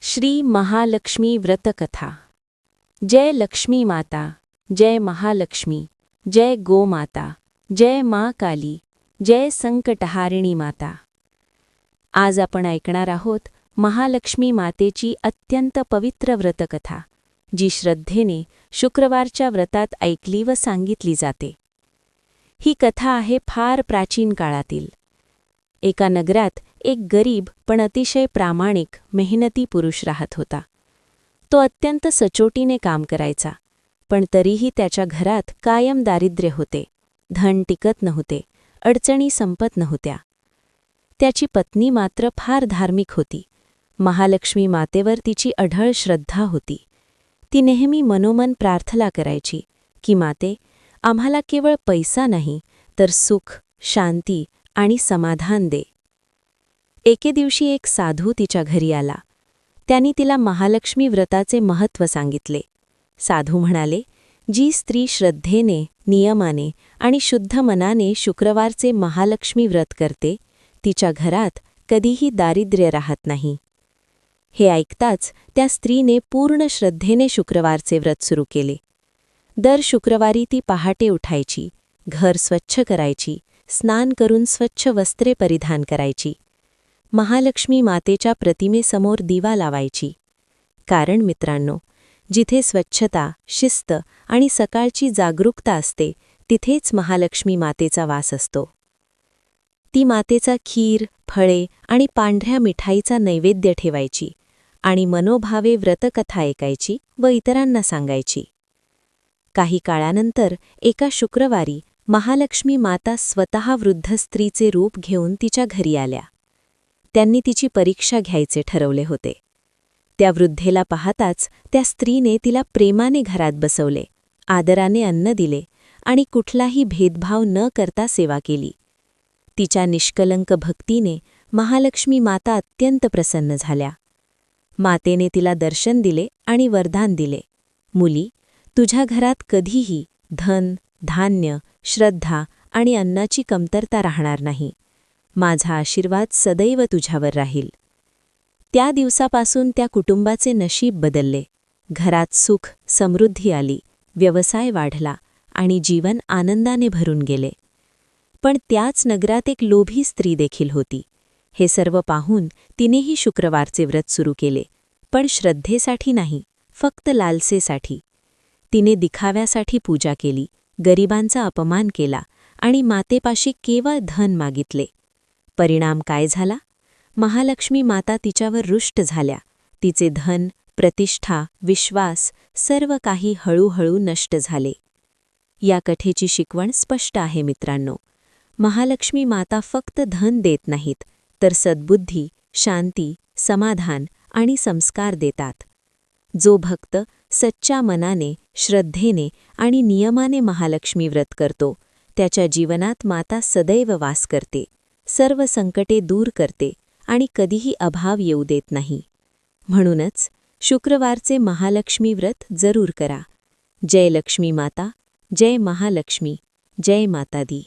श्री महालक्ष्मी व्रतकथा। जय लक्ष्मी माता, जय महालक्ष्मी, जय गोमाता, जय माँ काली, जय संकटहारिणी माता। आज आपण ऐकणार आहोत महालक्ष्मी मातेची अत्यंत पवित्र व्रतकथा, जी श्रद्धेने शुक्रवारच्या व्रतात ऐकली व सांगितली जाते। ही कथा आहे फार प्राचीन काळातील। एका नगरात एक गरीब पण अतिशय प्रामाणिक मेहनती पुरुष राहत होता। तो अत्यंत सचोटीने काम करायचा, पण तरीही त्याच्या घरात कायम दारिद्र्य होते, धन टिकत नव्हते, अडचणी संपत नव्हत्या। त्याची पत्नी मात्र फार धार्मिक होती। महालक्ष्मी मातेवर तिची अढळ श्रद्धा होती। ती नेहमी मनोमन प्रार्थना करायची की माते, आम्हाला केवळ पैसा नाही तर सुख, शांती आणि समाधान दे। एके दिवशी एक साधू तिच्या घरी आला। त्यांनी तिला महालक्ष्मी व्रताचे महत्त्व सांगितले। साधू म्हणाले, जी स्त्री श्रद्धेने, नियमाने आणि शुद्ध मनाने शुक्रवारचे महालक्ष्मी व्रत करते, तिच्या घरात कधीही दारिद्र्य राहत नाही। हे ऐकताच त्या स्त्रीने पूर्ण श्रद्धेने शुक्रवारचे व्रत सुरू केले। दर शुक्रवारी ती पहाटे उठायची, घर स्वच्छ करायची, स्नान करून स्वच्छ वस्त्रे परिधान करायची, महालक्ष्मी मातेच्या प्रतिमेसमोर दिवा लावायची। कारण मित्रांनो, जिथे स्वच्छता, शिस्त आणि सकाळची जागरूकता असते, तिथेच महालक्ष्मी मातेचा वास असतो। ती मातेचा खीर, फळे आणि पांढऱ्या मिठाईचा नैवेद्य ठेवायची आणि मनोभावे व्रतकथा ऐकायची व इतरांना सांगायची। काही काळानंतर एका शुक्रवारी महालक्ष्मी माता स्वतः वृद्ध स्त्रीचे रूप घेऊन तिच्या घरी आल्या। त्यांनी तिची परीक्षा घ्यायचे ठरवले होते। त्या वृद्धेला पाहताच त्या स्त्रीने तिला प्रेमाने घरात बसवले, आदराने अन्न दिले आणि कुठलाही भेदभाव न करता सेवा केली। तिच्या निष्कलंक भक्तीने महालक्ष्मी माता अत्यंत प्रसन्न झाल्या। मातेने तिला दर्शन दिले आणि वरदान दिले, मुली, तुझ्या घरात कधीही धन, धान्य, श्रद्धा आणि अन्नाची कमतरता राहणार नाही। माझा आशीर्वाद सदैव तुझ्यावर राहील। त्या दिवसापासून त्या कुटुंबाचे नशीब बदलले। घरात सुख, समृद्धी आली, व्यवसाय वाढला आणि जीवन आनंदाने भरून गेले। पण त्याच नगरात एक लोभी स्त्री देखील होती। हे सर्व पाहून तिनेही शुक्रवारचे व्रत सुरू केले, पण श्रद्धेसाठी नाही, फक्त लालसेसाठी। तिने दिखाव्यासाठी पूजा केली, गरिबांचा अपमान केला आणि मातेपाशी केवळ धन मागितले। परिणाम काय झाला? महालक्ष्मी माता तिच्यावर रुष्ट झाल्या। तिचे धन, प्रतिष्ठा, विश्वास सर्व काही हळूहळू नष्ट झाले। या कथेची शिकवण स्पष्ट आहे मित्रांनो, महालक्ष्मी माता फक्त धन देत नाहीत, तर सद्बुद्धी, शांती, समाधान आणि संस्कार देतात। जो भक्त सच्च्या मनाने, श्रद्धेने आणि नियमाने महालक्ष्मी व्रत करतो, त्याच्या जीवनात माता सदैव वास करते, सर्व संकटे दूर करते आणि कधीही अभाव येऊ देत नाही। म्हणूनच शुक्रवारचे महालक्ष्मी व्रत जरूर करा। जय लक्ष्मी माता, जय महालक्ष्मी, जय माता दी।